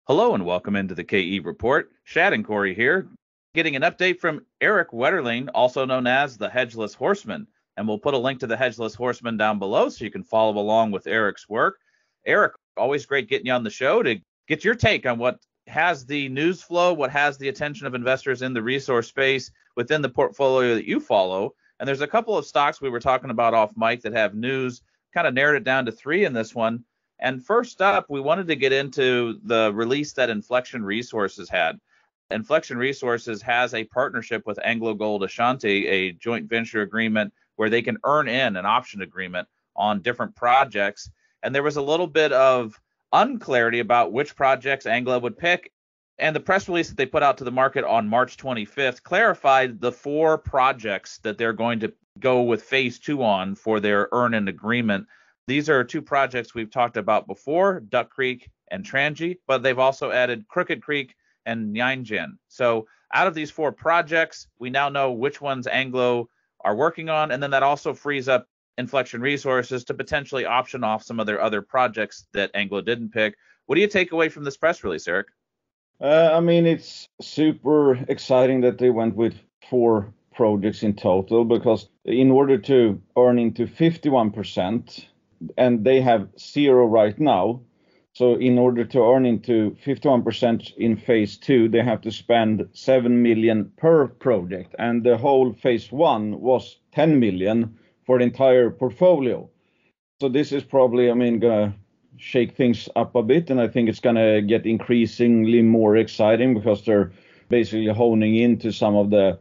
Hello and welcome into the KE Report. Shad and Corey here, getting an update from Erik Wetterling, also known as the Hedgeless Horseman. And we'll put a link to the Hedgeless Horseman down below so you can follow along with Erik's work. Erik, always great getting you on the show to get your take on what has the news flow, what has the attention of investors in the resource space within the portfolio that you follow. And there's a couple of stocks we were talking about off mic that have news, kind of narrowed it down to three in this one. And first up, we wanted to get into the release that Inflection Resources had. Inflection Resources has a partnership with AngloGold Ashanti, a joint venture agreement where they can earn in an option agreement on different projects. And there was a little bit of unclarity about which projects Anglo would pick. And the press release that they put out to the market on March 25th clarified the four projects that they're going to go with phase 2 on for their earn-in agreement. These are two projects we've talked about before, Duck Creek and Trangie, but they've also added Crooked Creek and Nynganto. So out of these four projects, we now know which ones Anglo are working on, and then that also frees up Inflection Resources to potentially option off some of their other projects that Anglo didn't pick. What do you take away from this press release, Erik? It's super exciting that they went with four projects in total, because in order to earn into 51%, and they have 0 right now. So in order to earn into 51% in phase 2, they have to spend 7 million per project. And the whole phase 1 was 10 million for the entire portfolio. So this is probably, gonna shake things up a bit. And I think it's gonna get increasingly more exciting because they're basically honing into some of the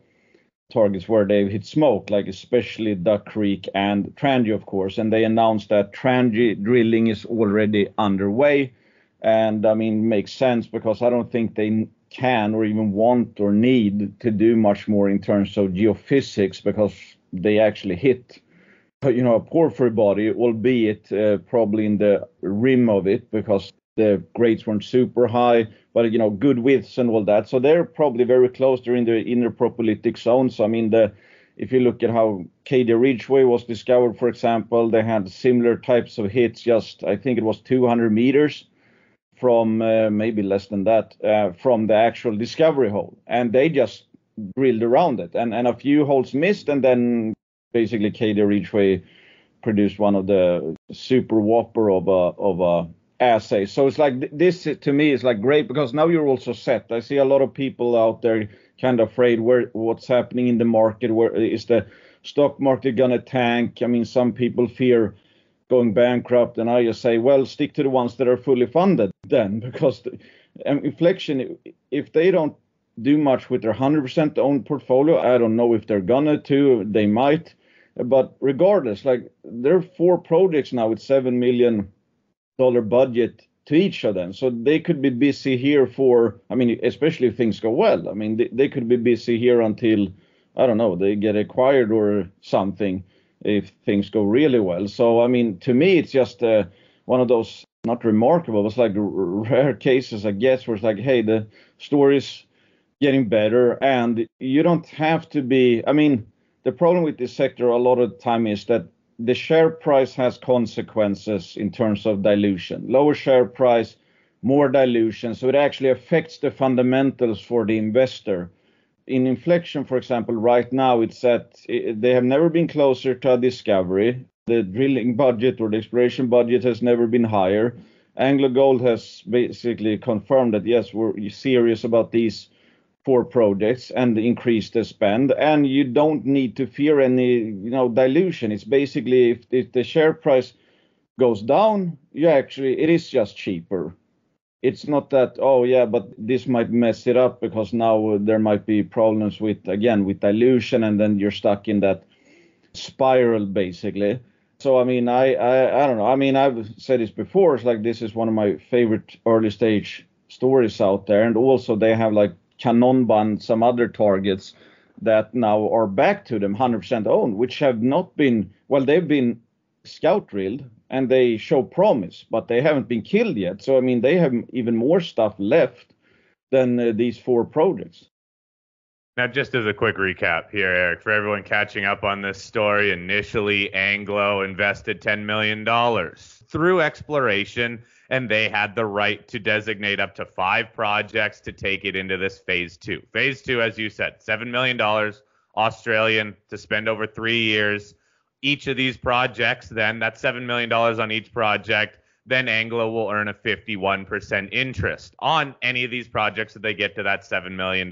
targets where they've hit smoke, like especially Duck Creek and Trangie, of course. And they announced that Trangie drilling is already underway. And makes sense, because I don't think they can or even want or need to do much more in terms of geophysics, because they actually hit, a porphyry body, albeit probably in the rim of it, because the grades weren't super high, but good widths and all that. So they're probably very close. They're in the inner propylitic zone. So if you look at how Cadia Ridgeway was discovered, for example, they had similar types of hits. Just I think it was 200 meters from maybe less than that from the actual discovery hole, and they just drilled around it, and a few holes missed, and then basically Cadia Ridgeway produced one of the super whopper of a assay. So it's like this to me is like great, because now you're also set. I see a lot of people out there kind of afraid what's happening in the market. Where is the stock market gonna tank? Some people fear going bankrupt, and I just say, well, stick to the ones that are fully funded then, because Inflection, if they don't do much with their 100% owned portfolio, I don't know if they're gonna to. They might, but regardless, like there are four projects now with $7 million budget to each of them, so they could be busy here for, especially if things go well. They could be busy here until, I don't know, they get acquired or something, if things go really well. So to me, it's just one of those, not remarkable, it's like rare cases, I guess, where it's like, hey, the story's getting better, and you don't have to be. The problem with this sector a lot of the time is that the share price has consequences in terms of dilution. Lower share price, more dilution. So it actually affects the fundamentals for the investor. In Inflection, for example, right now they have never been closer to a discovery. The drilling budget or the exploration budget has never been higher. AngloGold has basically confirmed that, yes, we're serious about these four projects and increase the spend, and you don't need to fear any dilution. It's basically if the share price goes down, it is just cheaper. It's not that, oh yeah, but this might mess it up because now there might be problems with dilution, and then you're stuck in that spiral basically. So I don't know. I've said this before, it's like this is one of my favorite early stage stories out there, and also they have like Canonba and some other targets that now are back to them 100% owned, which have not been, well, they've been scout drilled and they show promise, but they haven't been killed yet. So they have even more stuff left than these four projects. Now, just as a quick recap here, Erik, for everyone catching up on this story, initially Anglo invested $10 million through exploration and they had the right to designate up to 5 projects to take it into this phase 2. Phase 2, as you said, $7 million Australian to spend over 3 years. Each of these projects, then that's $7 million on each project. Then Anglo will earn a 51% interest on any of these projects that they get to that $7 million.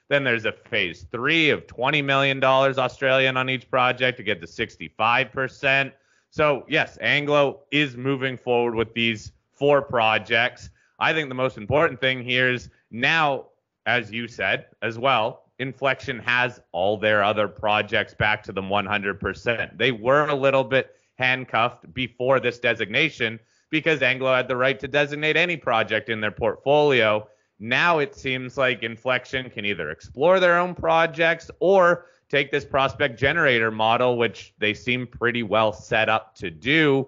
Then there's a phase 3 of $20 million Australian on each project to get to 65%. So yes, Anglo is moving forward with these 4 projects. I think the most important thing here is now, as you said as well, Inflection has all their other projects back to them 100%. They were a little bit handcuffed before this designation because Anglo had the right to designate any project in their portfolio. Now it seems like Inflection can either explore their own projects or take this prospect generator model, which they seem pretty well set up to do.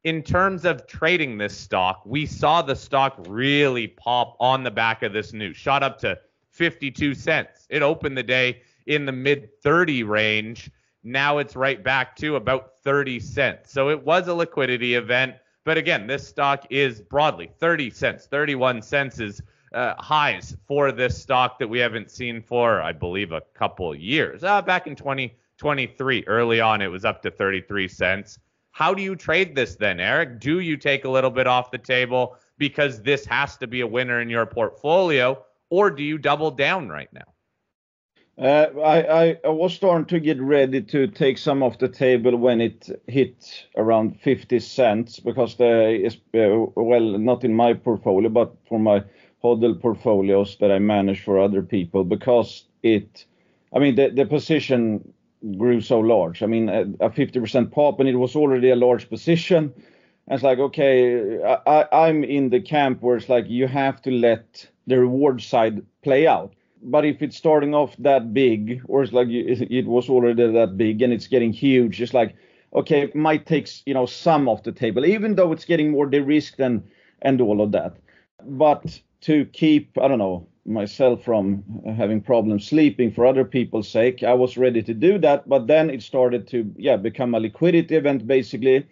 In terms of trading this stock, we saw the stock really pop on the back of this news, shot up to 52 cents. It opened the day in the mid 30 range. Now it's right back to about 30 cents. So it was a liquidity event. But again, this stock is broadly 30 cents, 31 cents is highs for this stock that we haven't seen for, I believe, a couple years. Back in 2023, early on, it was up to 33 cents. How do you trade this then, Erik? Do you take a little bit off the table because this has to be a winner in your portfolio, or do you double down right now? I was starting to get ready to take some off the table when it hit around 50 cents because well, not in my portfolio, but for my hodl portfolios that I manage for other people, because the position grew so large. I mean, a 50% pop, and it was already a large position. And it's like, okay, I'm in the camp where it's like you have to let the reward side play out. But if it's starting off that big, or it's like it was already that big and it's getting huge, it's like, okay, it might take some off the table, even though it's getting more de-risked and all of that. But to keep, I don't know, myself from having problems sleeping for other people's sake, I was ready to do that. But then it started to become a liquidity event, basically.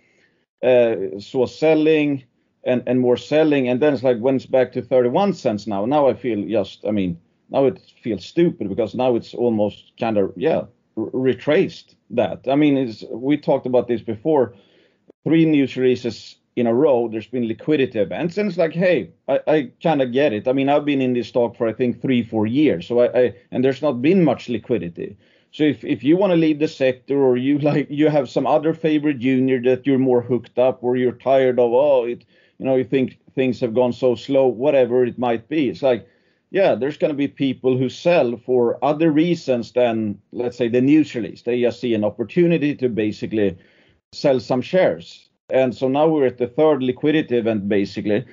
Saw selling and more selling, and then it's like when it's back to 31 cents now I feel now it feels stupid because now it's almost kind of retraced that. I mean, we talked about this before. 3 news releases in a row, there's been liquidity events, and it's like, hey, I kind of get it. I mean, I've been in this stock for I think 3-4 years, so and there's not been much liquidity. So if you want to leave the sector, or you have some other favorite junior that you're more hooked up, or you're tired of you think things have gone so slow, whatever it might be, it's like, there's going to be people who sell for other reasons than, let's say, the news release. They just see an opportunity to basically sell some shares. And so now we're at the 3rd liquidity event, basically.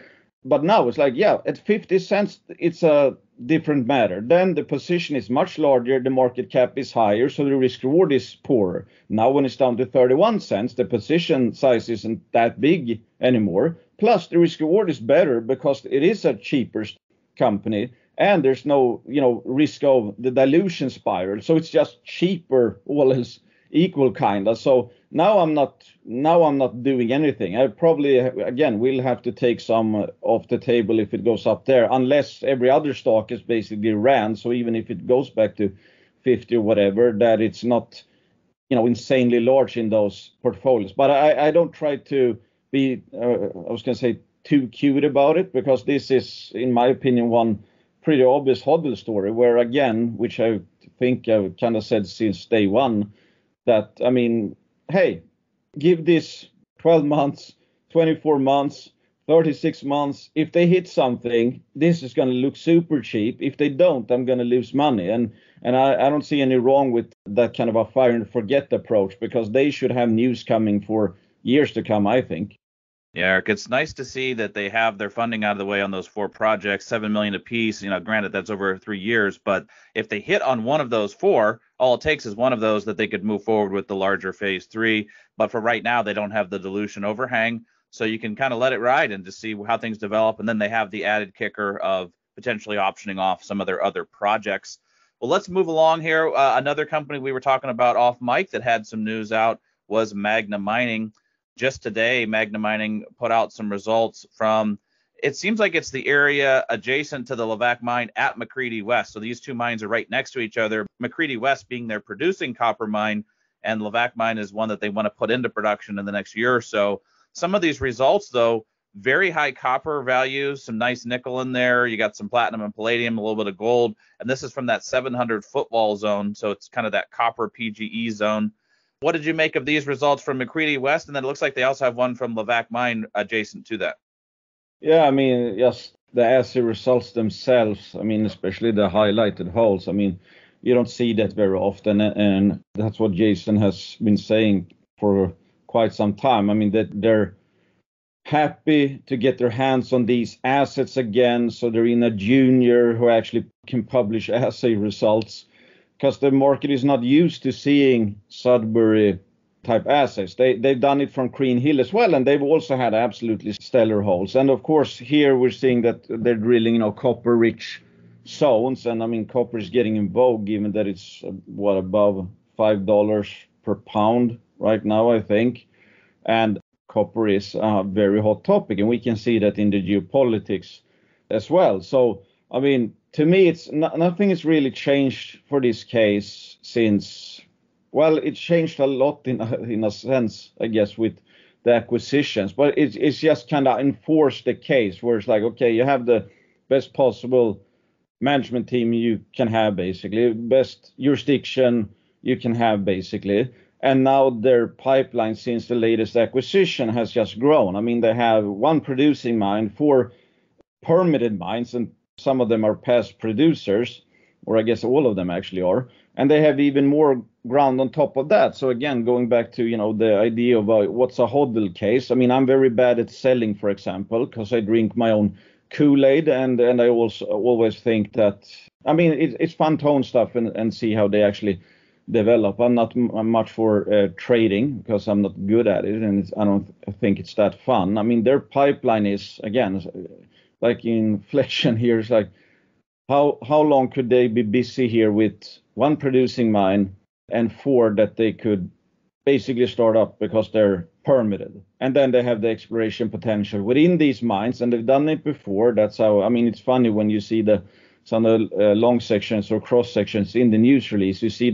But now it's like, at 50 cents, it's a different matter. Then the position is much larger, the market cap is higher, so the risk reward is poorer. Now when it's down to 31 cents, the position size isn't that big anymore. Plus the risk reward is better because it is a cheaper company. And there's no, risk of the dilution spiral. So it's just cheaper, all else equal, kind of. So now I'm not doing anything. I probably, again, will have to take some off the table if it goes up there, unless every other stock is basically ran. So even if it goes back to 50 or whatever, that it's not, insanely large in those portfolios. But I don't try to be, too cute about it, because this is, in my opinion, one pretty obvious hodl story where, again, which I think I've kind of said since day one, that, hey, give this 12 months, 24 months, 36 months. If they hit something, this is going to look super cheap. If they don't, I'm going to lose money. And I don't see any wrong with that kind of a fire and forget approach, because they should have news coming for years to come, I think. Yeah, Erik, it's nice to see that they have their funding out of the way on those 4 projects, $7 million apiece. Granted, that's over 3 years, but if they hit on one of those 4, all it takes is one of those that they could move forward with the larger phase 3. But for right now, they don't have the dilution overhang, so you can kind of let it ride and just see how things develop. And then they have the added kicker of potentially optioning off some of their other projects. Well, let's move along here. Another company we were talking about off mic that had some news out was Magna Mining. Just today, Magna Mining put out some results from, it seems like it's the area adjacent to the Levack Mine at McCreedy West. So these two mines are right next to each other, McCreedy West being their producing copper mine, and Levack Mine is one that they want to put into production in the next year or so. Some of these results, though, very high copper values, some nice nickel in there. You got some platinum and palladium, a little bit of gold. And this is from that 700 footwall zone. So it's kind of that copper PGE zone. What did you make of these results from McCreedy West? And then it looks like they also have one from Levack Mine adjacent to that. Yeah, I mean, just the assay results themselves, I mean, especially the highlighted holes, I mean, you don't see that very often. And that's what Jason has been saying for quite some time. I mean, that they're happy to get their hands on these assets again. So they're in a junior who actually can publish assay results, because the market is not used to seeing Sudbury type assays. They've done it from Green Hill as well, and they've also had absolutely stellar holes. And of course, here we're seeing that they're drilling, copper rich zones. And I mean, copper is getting in vogue, given that it's above $5 per pound right now, I think. And copper is a very hot topic, and we can see that in the geopolitics as well. So, I mean, to me, it's nothing has really changed for this case since, well, it changed a lot in a sense, I guess, with the acquisitions, but it's just kind of enforced the case where it's like, okay, you have the best possible management team you can have, basically, best jurisdiction you can have, basically. And now their pipeline since the latest acquisition has just grown. I mean, they have one producing mine, 4 permitted mines, and some of them are past producers, or I guess all of them actually are. And they have even more ground on top of that. So again, going back to, the idea of what's a hodl case. I mean, I'm very bad at selling, for example, because I drink my own Kool-Aid. And I also always think that, I mean, it's fun to own stuff and see how they actually develop. I'm not much for trading because I'm not good at it, and I don't think it's that fun. I mean, their pipeline is, again, like Inflection here, is like, how long could they be busy here with one producing mine and 4 that they could basically start up because they're permitted, and then they have the exploration potential within these mines, and they've done it before. That's how, I mean, it's funny when you see some of the long sections or cross sections in the news release, you see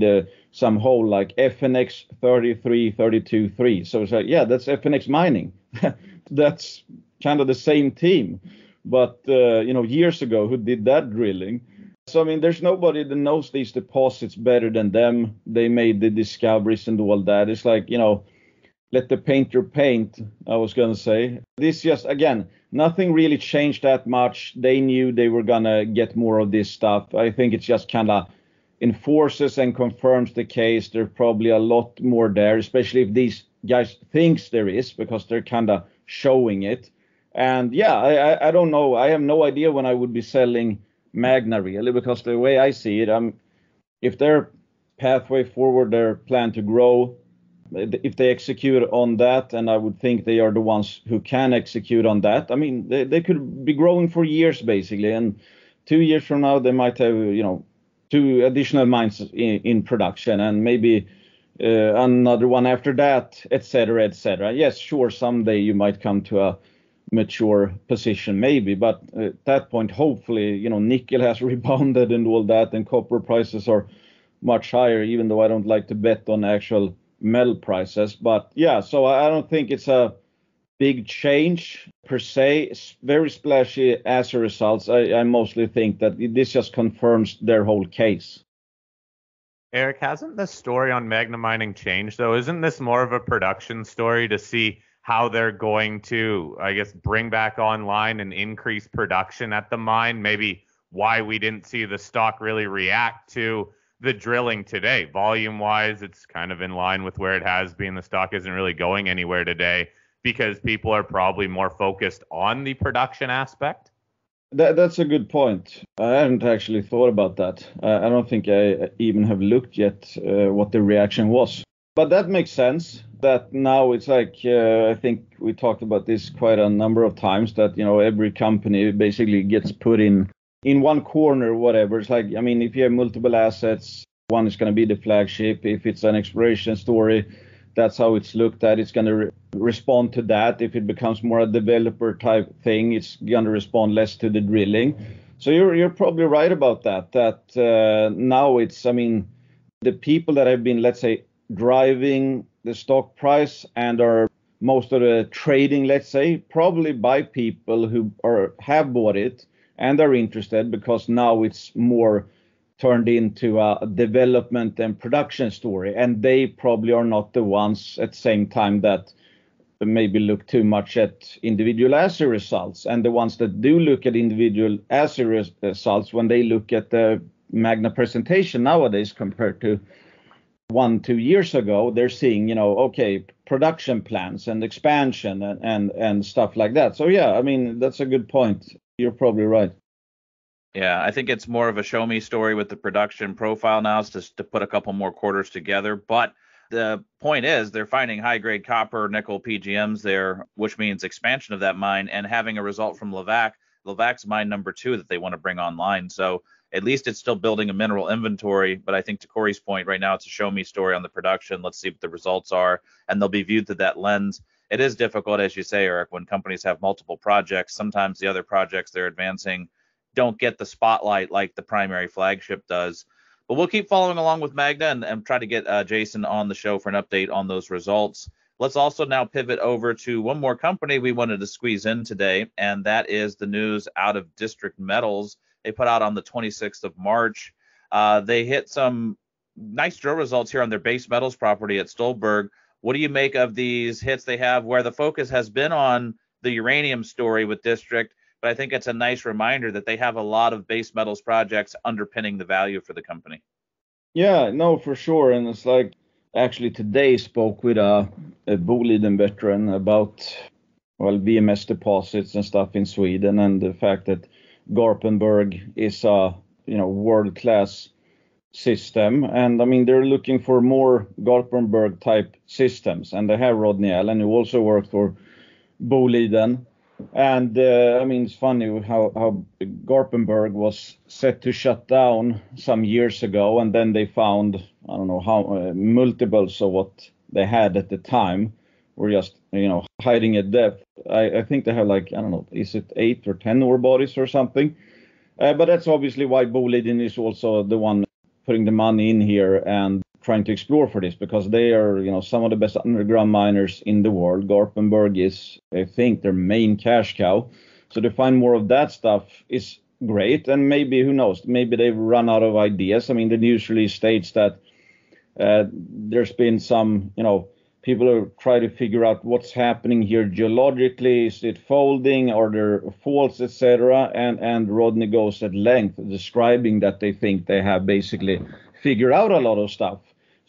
some hole like FNX 3332-3. So it's like, yeah, that's FNX Mining. That's kind of the same team, but years ago, who did that drilling? So I mean, there's nobody that knows these deposits better than them. They made the discoveries and all that. It's like, let the painter paint, I was going to say. This just, again, nothing really changed that much. They knew they were going to get more of this stuff. I think it's just kind of enforces and confirms the case. There's probably a lot more there, especially if these guys thinks there is, because they're kind of showing it. And yeah, I don't know. I have no idea when I would be selling Magna, really, because the way I see it, if their pathway forward, their plan to grow, if they execute on that, and I would think they are the ones who can execute on that, I mean, they could be growing for years, basically. And 2 years from now, they might have, 2 additional mines in production, and maybe another one after that, etc., etc. Yes, sure, someday you might come to a mature position, maybe, but at that point, hopefully, nickel has rebounded and all that, and copper prices are much higher, even though I don't like to bet on actual metal prices. But yeah, so I don't think it's a big change per se. Very splashy assay results. I mostly think that this just confirms their whole case. Erik, hasn't the story on Magna Mining changed, though? Isn't this more of a production story to see how they're going to, I guess, bring back online and increase production at the mine? Maybe why we didn't see the stock really react to the drilling today. Volume-wise, it's kind of in line with where it has been. The stock isn't really going anywhere today because people are probably more focused on the production aspect. That's a good point. I haven't actually thought about that. I don't think I even have looked yet what the reaction was. But that makes sense. That now it's like, I think we talked about this quite a number of times, that, every company basically gets put in one corner, whatever. It's like, I mean, if you have multiple assets, one is going to be the flagship. If it's an exploration story, that's how it's looked at. It's going to respond to that. If it becomes more a developer type thing, it's going to respond less to the drilling. So you're probably right about that. Now it's, I mean, the people that have been, let's say, driving the stock price and are most of the trading, let's say, probably by people who have bought it and are interested, because now it's more turned into a development and production story. And they probably are not the ones at the same time that maybe look too much at individual assay results. And the ones that do look at individual assay results, when they look at the Magna presentation nowadays compared to 1-2 years ago, they're seeing, okay, production plans and expansion and stuff like that. So yeah, I mean, that's a good point. You're probably right. Yeah, I think it's more of a show me story with the production profile now, is just to put a couple more quarters together. But the point is they're finding high grade copper, nickel, PGMs there, which means expansion of that mine and having a result from Levack. Levack's mine number 2 that they want to bring online. So at least it's still building a mineral inventory. But I think to Corey's point, right now it's a show me story on the production. Let's see what the results are, and they'll be viewed through that lens. It is difficult, as you say, Erik, when companies have multiple projects. Sometimes the other projects they're advancing don't get the spotlight like the primary flagship does. But we'll keep following along with Magna and try to get Jason on the show for an update on those results. Let's also now pivot over to one more company we wanted to squeeze in today, and that is the news out of District Metals. They put out on the 26th of March. They hit some nice drill results here on their base metals property at Stolberg. What do you make of these hits they have, where the focus has been on the uranium story with District? But I think it's a nice reminder that they have a lot of base metals projects underpinning the value for the company. Yeah, no, for sure. And it's like, actually today spoke with a Boliden veteran about, VMS deposits and stuff in Sweden, and the fact that Garpenberg is a, world-class system. And I mean, they're looking for more Garpenberg type systems. And they have Rodney Allen, who also worked for Boliden. And I mean, it's funny how Garpenberg was set to shut down some years ago, and then they found, I don't know how, multiples of what they had at the time were just, hiding at depth. I think they have like, I don't know, is it 8 or 10 ore bodies or something? But that's obviously why Boliden is also the one putting the money in here and trying to explore for this, because they are, some of the best underground miners in the world. Garpenberg is, I think, their main cash cow. So to find more of that stuff is great. And maybe, who knows, maybe they've run out of ideas. I mean, the news release states that there's been some, people are trying to figure out what's happening here geologically. Is it folding? Are there faults, etc.? And Rodney goes at length describing that they think they have basically figured out a lot of stuff.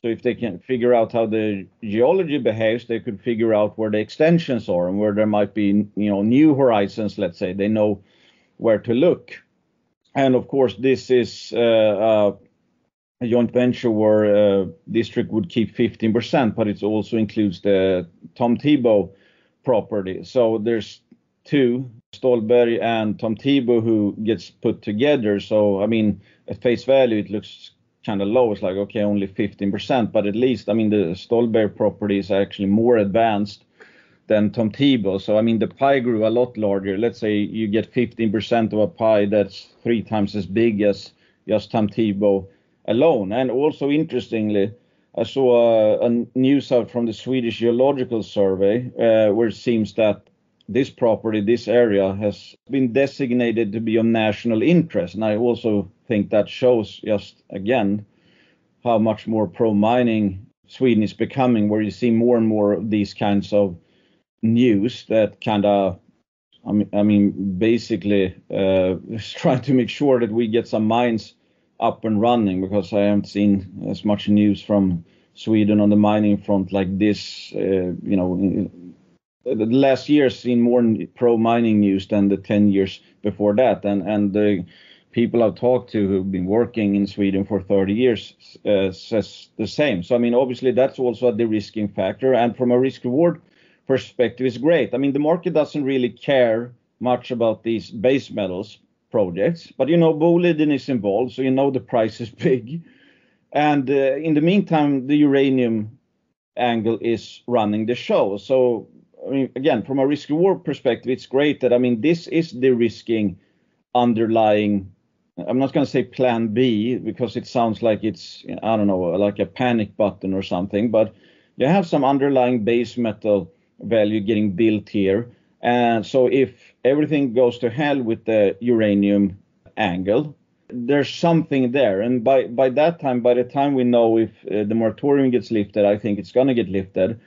So if they can figure out how the geology behaves, they could figure out where the extensions are and where there might be, new horizons, let's say. They know where to look. And of course, this is a joint venture where District would keep 15%, but it also includes the Tom Tebow property. So there's 2, Stolberg and Tom Tebow, who gets put together. So, I mean, at face value, it looks kind of low. It's like, okay, only 15%, but at least, I mean, the Stolberg property is actually more advanced than Tom Tebow. So, I mean, the pie grew a lot larger. Let's say you get 15% of a pie that's 3 times as big as just Tom Tebow alone. And also, interestingly, I saw a news out from the Swedish Geological Survey where it seems that this property, this area, has been designated to be of national interest. And I also think that shows just, again, how much more pro-mining Sweden is becoming, where you see more and more of these kinds of news that kind of, I mean, basically trying to make sure that we get some mines up and running, because I haven't seen as much news from Sweden on the mining front like this, the last year's seen more pro-mining news than the 10 years before that. And the people I've talked to who've been working in Sweden for 30 years says the same. So, I mean, obviously, that's also a de-risking factor. And from a risk-reward perspective, it's great. I mean, the market doesn't really care much about these base metals projects. But, Boliden is involved, so the price is big. And in the meantime, the uranium angle is running the show. So, I mean, again, from a risk reward perspective, it's great that, I mean, this is de-risking underlying, I'm not going to say plan B because it sounds like it's, I don't know, like a panic button or something, but you have some underlying base metal value getting built here. And so if everything goes to hell with the uranium angle, there's something there. And by the time we know if the moratorium gets lifted, I think it's going to get lifted.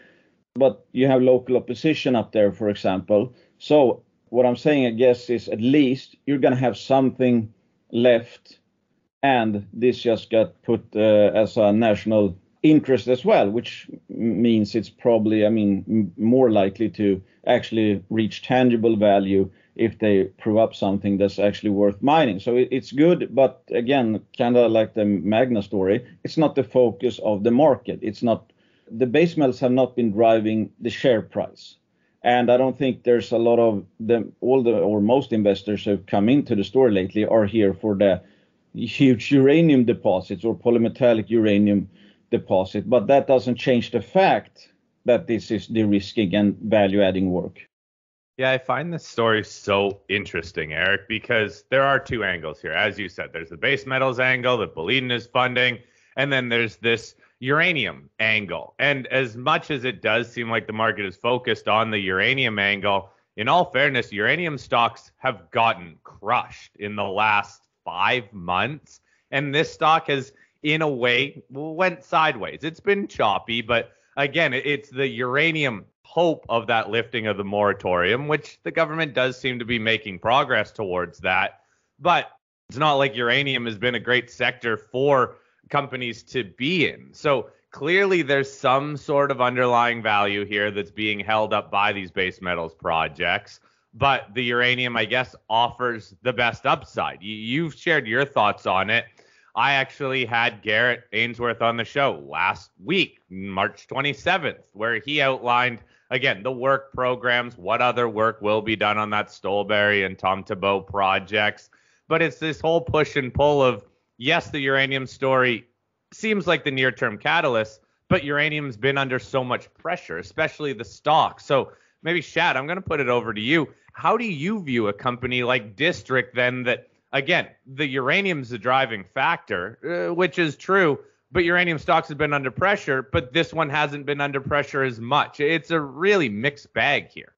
But you have local opposition up there, for example. So what I'm saying, I guess, is at least you're going to have something left. And this just got put as a national interest as well, which means it's probably, I mean, more likely to actually reach tangible value if they prove up something that's actually worth mining. So it's good, but again, kind of like the Magna story, it's not the focus of the market. It's not, the base metals have not been driving the share price. And I don't think there's a lot of them, or most investors who have come into the story lately are here for the huge uranium deposits or polymetallic uranium deposit, but that doesn't change the fact that this is de-risking and value-adding work. Yeah, I find this story so interesting, Erik, because there are two angles here. As you said, there's the base metals angle that Boliden is funding, and then there's this uranium angle. And as much as it does seem like the market is focused on the uranium angle, in all fairness, uranium stocks have gotten crushed in the last 5 months, and this stock has, in a way, went sideways. It's been choppy, but again, it's the uranium hope of that lifting of the moratorium, which the government does seem to be making progress towards that. But it's not like uranium has been a great sector for companies to be in. So clearly there's some sort of underlying value here that's being held up by these base metals projects. But the uranium, I guess, offers the best upside. You've shared your thoughts on it. I actually had Garrett Ainsworth on the show last week, March 27th, where he outlined, again, the work programs, what other work will be done on that Stolberry and Tom Thibault projects. But it's this whole push and pull of, yes, the uranium story seems like the near-term catalyst, but uranium's been under so much pressure, especially the stock. So maybe, Shad, I'm going to put it over to you. How do you view a company like District then that, again, the uranium's the driving factor, which is true, but uranium stocks have been under pressure, but this one hasn't been under pressure as much. It's a really mixed bag here.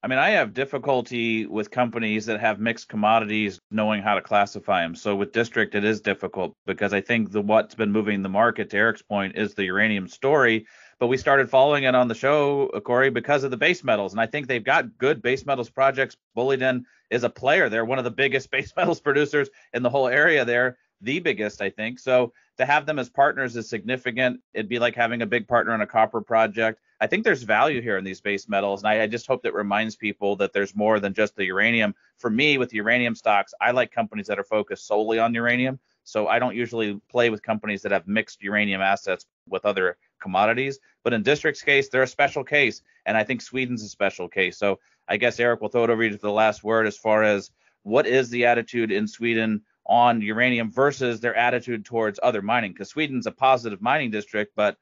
I mean, I have difficulty with companies that have mixed commodities knowing how to classify them. So with District, it is difficult because I think what's been moving the market, to Erik's point, is the uranium story. But we started following it on the show, Corey, because of the base metals. And I think they've got good base metals projects. Boliden is a player. They're one of the biggest base metals producers in the whole area there, the biggest, I think. So to have them as partners is significant. It'd be like having a big partner in a copper project. I think there's value here in these base metals. And I just hope that reminds people that there's more than just the uranium. For me, with the uranium stocks, I like companies that are focused solely on uranium. So I don't usually play with companies that have mixed uranium assets with other commodities. But in District's case, they're a special case. And I think Sweden's a special case. So I guess, Erik, we'll throw it over to you for the last word as far as what is the attitude in Sweden on uranium versus their attitude towards other mining? Because Sweden's a positive mining district, but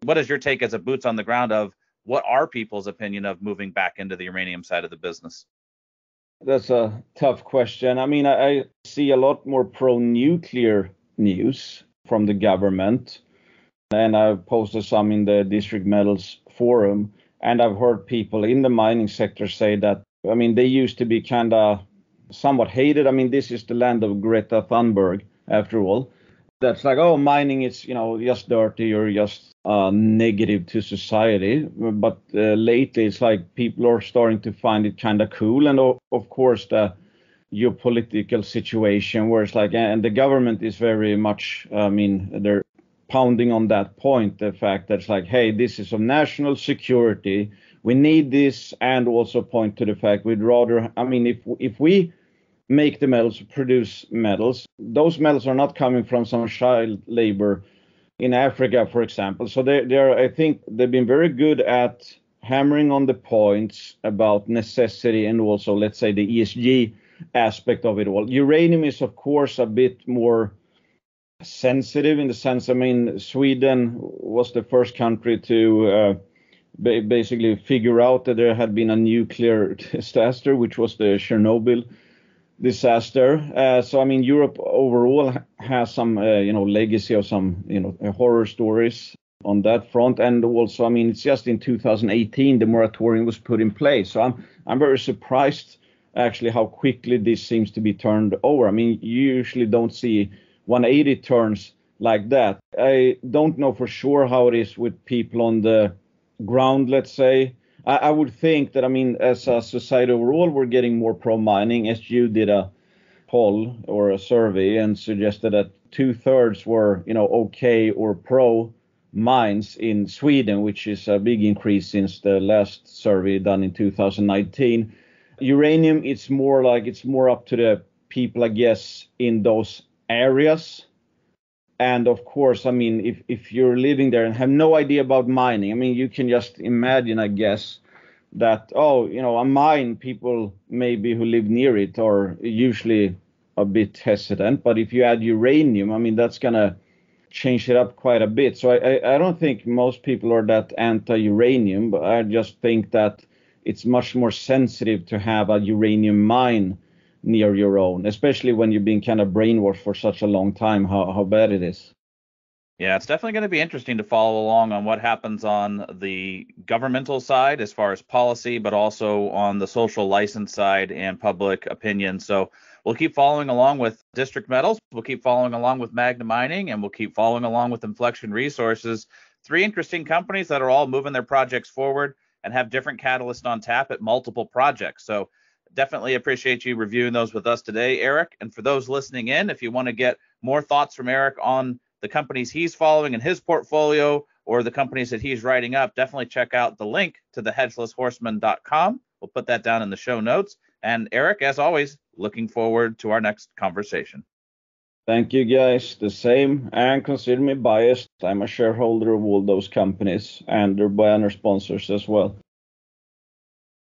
what is your take as a boots on the ground of what are people's opinion of moving back into the uranium side of the business? That's a tough question. I mean, I see a lot more pro-nuclear news from the government, and I've posted some in the District Metals forum, and I've heard people in the mining sector say that, I mean, they used to be kind of somewhat hated. I mean, this is the land of Greta Thunberg, after all. That's like, oh, mining is, just dirty or just negative to society. But lately, it's like people are starting to find it kind of cool. And of course, the geopolitical situation where it's like, and the government is very much, they're pounding on that point, the fact that it's like, hey, this is of national security. We need this, and also point to the fact we'd rather, if we make the metals, produce metals, those metals are not coming from some child labor in Africa, for example. So they're, I think they've been very good at hammering on the points about necessity and also, let's say, the ESG aspect of it all. Uranium is, of course, a bit more sensitive in the sense, I mean, Sweden was the first country to basically figure out that there had been a nuclear disaster, which was the Chernobyl disaster. So, I mean, Europe overall has some, legacy of some, horror stories on that front. And also, I mean, it's just in 2018 the moratorium was put in place. So I'm very surprised actually how quickly this seems to be turned over. I mean, you usually don't see 180 turns like that. I don't know for sure how it is with people on the ground, let's say. I would think that, I mean, as a society overall, we're getting more pro-mining. SGU did a poll or a survey and suggested that 2/3 were, okay or pro-mines in Sweden, which is a big increase since the last survey done in 2019. Uranium, it's more up to the people, I guess, in those areas. And of course, I mean, if you're living there and have no idea about mining, I mean, you can just imagine, I guess, that, a mine, people maybe who live near it are usually a bit hesitant. But if you add uranium, I mean, that's going to change it up quite a bit. So I don't think most people are that anti-uranium, but I just think that it's much more sensitive to have a uranium mine near your own, especially when you've been kind of brainwashed for such a long time, how bad it is. Yeah, it's definitely going to be interesting to follow along on what happens on the governmental side as far as policy, but also on the social license side and public opinion. So we'll keep following along with District Metals. We'll keep following along with Magna Mining, and we'll keep following along with Inflection Resources. 3 interesting companies that are all moving their projects forward and have different catalysts on tap at multiple projects. So definitely appreciate you reviewing those with us today, Erik. And for those listening in, if you want to get more thoughts from Erik on the companies he's following in his portfolio or the companies that he's writing up, definitely check out the link to thehedgelesshorseman.com. We'll put that down in the show notes. And Erik, as always, looking forward to our next conversation. Thank you, guys. The same. And consider me biased. I'm a shareholder of all those companies and their banner sponsors as well.